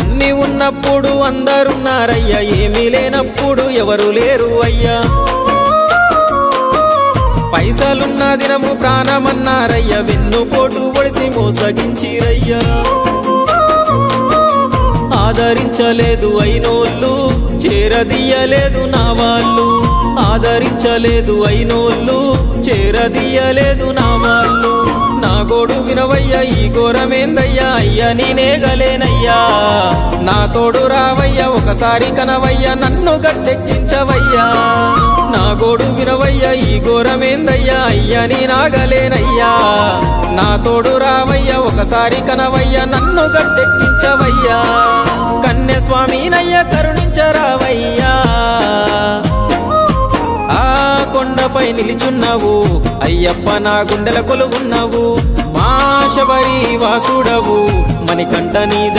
అన్ని ఉన్నప్పుడు అందరున్నారయ్యా, ఏమీ లేనప్పుడు ఎవరు లేరు అయ్యా. పైసలున్న దినము ప్రాణమన్నారయ్యా, వెన్నుపోటు పొడిసి మోసగించిరయ్యా. ఆదరించలేదు అయినోళ్ళు, చేరదీయలేదు నా వాళ్ళు. ఆదరించలేదు అయినోళ్ళు, చేరదీయలేదు నా వాళ్ళు. నా గోడు వినవయ్యా, ఈ ఘోరమేందయ్యా, అయ్యా నేనేగలేనయ్యా. నా తోడు రావయ్యా, ఒకసారి కనవయ్యా, నన్ను గట్టెక్కించవయ్యా. నా గోడు వినవయ్యా, ఈ ఘోరమేందయ్యా, అయ్యా నేనాగలేనయ్యా. నా తోడు రావయ్యా, ఒకసారి కనవయ్యా, నన్ను గట్టెక్కించవయ్యా. కన్య స్వామినయ్యా, కరుణించరావయ్యా. ఆ కొండపై నిలిచున్నావు అయ్యప్ప, నా గుండెల కొలువున్నావు. మా శబరి వాసుడవు, మణికంఠ నీ